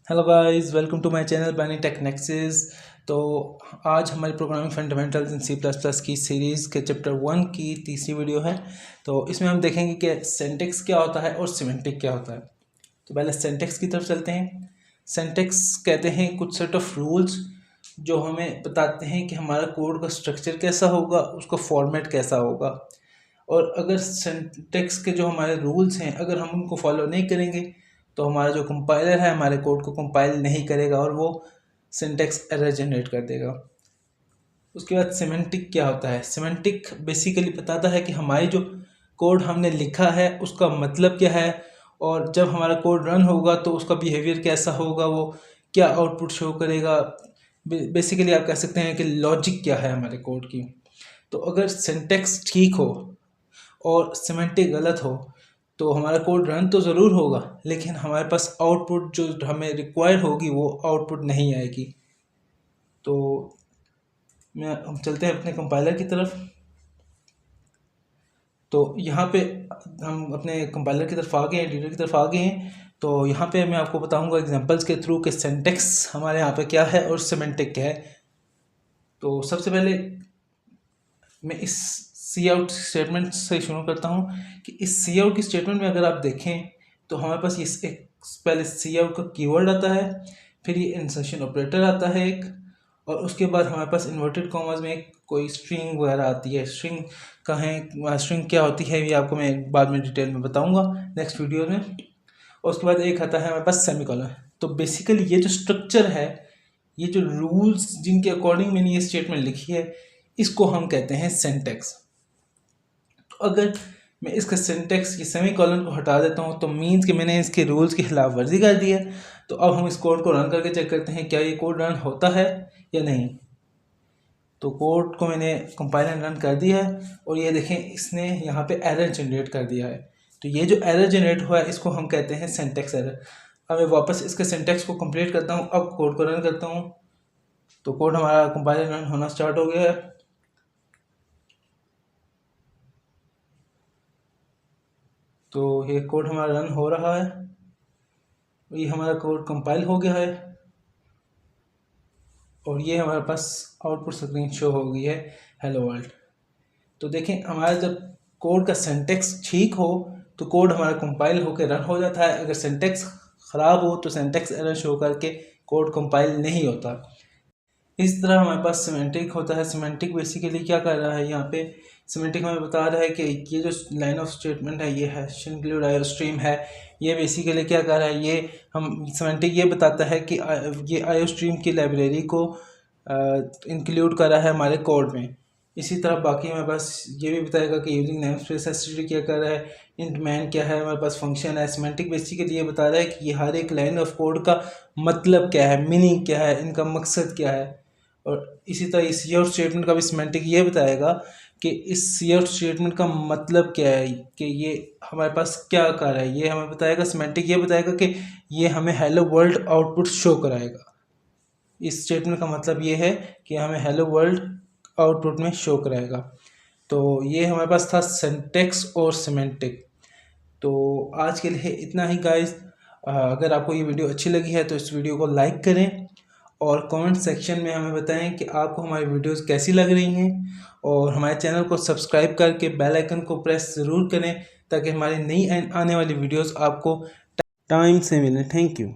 Hello guys, welcome to my channel बैनी Tech Nexus. तो आज हमारी programming fundamentals in C plus plus की सीरीज़ के चैप्टर 1 की तीसरी वीडियो है। तो इसमें हम देखेंगे कि सिंटैक्स क्या होता है और सिमेंटिक क्या होता है। तो पहले सिंटैक्स की तरफ चलते हैं। सिंटैक्स कहते हैं कुछ सेट ऑफ रूल्स जो हमें बताते हैं कि हमारा कोड का स्ट्रक्चर कैसा होगा, उसका फॉर्मेट कैसा होगा। और अगर सिंटैक्स के जो हमारे रूल्स हैं अगर हम उनको फॉलो नहीं करेंगे तो हमारा जो कंपाइलर है हमारे कोड को कंपाइल नहीं करेगा और वो सिंटैक्स एरर जनरेट कर देगा। उसके बाद सिमेंटिक क्या होता है। सिमेंटिक बेसिकली बताता है कि हमारी जो कोड हमने लिखा है उसका मतलब क्या है, और जब हमारा कोड रन होगा तो उसका बिहेवियर कैसा होगा, वो क्या आउटपुट शो करेगा। बेसिकली आप कह सकते हैं कि लॉजिक क्या है हमारे कोड की। तो अगर सिंटैक्स ठीक हो और सिमेंटिक गलत हो तो हमारा कोड रन तो ज़रूर होगा लेकिन हमारे पास आउटपुट जो हमें रिक्वायर होगी वो आउटपुट नहीं आएगी। तो हम चलते हैं अपने कंपाइलर की तरफ। तो यहाँ पे हम अपने कंपाइलर की तरफ आ गए हैं, एडिटर की तरफ आ गए हैं। तो यहाँ पे मैं आपको बताऊंगा एग्जांपल्स के थ्रू कि सिंटैक्स हमारे यहाँ पे क्या है और सिमेंटिक क्या है। तो सबसे पहले मैं इस सी आउट स्टेटमेंट से शुरू करता हूँ कि इस सी आउट की स्टेटमेंट में अगर आप देखें तो हमारे पास ये एक पहले सी आउट का कीवर्ड आता है, फिर ये इंसर्शन ऑपरेटर आता है एक, और उसके बाद हमारे पास इन्वर्टेड कॉमर्स में एक कोई स्ट्रिंग वगैरह आती है। स्ट्रिंग का है, स्ट्रिंग क्या होती है ये आपको मैं बाद में डिटेल में बताऊंगा नेक्स्ट वीडियो में। और उसके बाद एक आता है हमारे पास सेमीकोलन। तो बेसिकली ये जो स्ट्रक्चर है, ये जो रूल्स जिनके अकॉर्डिंग मैंने ये स्टेटमेंट लिखी है, इसको हम कहते हैं सिंटैक्स। अगर मैं इसका सिंटैक्स की सेमीकोलन को हटा देता हूँ तो मीन्स कि मैंने इसके रूल्स की खिलाफ वर्जी कर दी है। तो अब हम इस कोड को रन करके चेक करते हैं क्या ये कोड रन होता है या नहीं। तो कोड को मैंने कंपाइलर रन कर दिया है और ये देखें इसने यहाँ पे एरर जनरेट कर दिया है। तो ये जो एरर जनरेट हुआ है इसको हम कहते हैं सिंटैक्स एरर। अब मैं वापस इसके सिंटैक्स को कंप्लीट करता हूँ, अब कोड को रन करता हूँ तो कोड हमारा कंपाइलर रन होना स्टार्ट हो गया है। तो ये कोड हमारा रन हो रहा है, ये हमारा कोड कंपाइल हो गया है और ये हमारे पास आउटपुट स्क्रीन शो हो गई है हेलो वर्ल्ड। तो देखें हमारा जब कोड का सिंटैक्स ठीक हो तो कोड हमारा कंपाइल होकर रन हो जाता है। अगर सिंटैक्स ख़राब हो तो सिंटैक्स एरर शो करके कोड कंपाइल नहीं होता। इस तरह हमारे पास सिमेंटिक होता है। सिमेंटिक बेसिकली क्या कर रहा है, यहाँ पे सिमेंटिक हमें बता रहा है कि ये जो लाइन ऑफ स्टेटमेंट है ये है इंक्लूड आयो स्ट्रीम है। ये बेसिकली क्या कर रहा है, ये हम सिमेंटिक ये बताता है कि ये आयो स्ट्रीम की लाइब्रेरी को इंक्लूड कर रहा है हमारे कोड में। इसी तरह बाकी हमारे पास ये भी बताएगा कि यूजिंग नेम स्पेस एसटीडी क्या कर रहा है, इंट मैन क्या है, हमारे पास फंक्शन है। सिमेंटिक बेसिकली ये बता रहा है कि ये हर एक लाइन ऑफ कोड का मतलब क्या है, मीनिंग क्या है, इनका मकसद क्या है। और इसी तरह इस सी आउट स्टेटमेंट का भी सिमेंटिक ये बताएगा कि इस सी आउट स्टेटमेंट का मतलब क्या है, कि ये हमारे पास क्या कर रहा है। ये हमें बताएगा, सिमेंटिक ये बताएगा कि ये हमें हेलो वर्ल्ड आउटपुट शो कराएगा। इस स्टेटमेंट का मतलब ये है कि हमें हेलो वर्ल्ड आउटपुट में शो कराएगा। तो ये हमारे पास था सिंटैक्स और सिमेंटिक। तो आज के लिए इतना ही गाइस। अगर आपको ये वीडियो अच्छी लगी है तो इस वीडियो को लाइक करें और कमेंट सेक्शन में हमें बताएं कि आपको हमारी वीडियोस कैसी लग रही हैं, और हमारे चैनल को सब्सक्राइब करके बेल आइकन को प्रेस ज़रूर करें ताकि हमारी नई आने वाली वीडियोस आपको टाइम से मिलें। Thank you.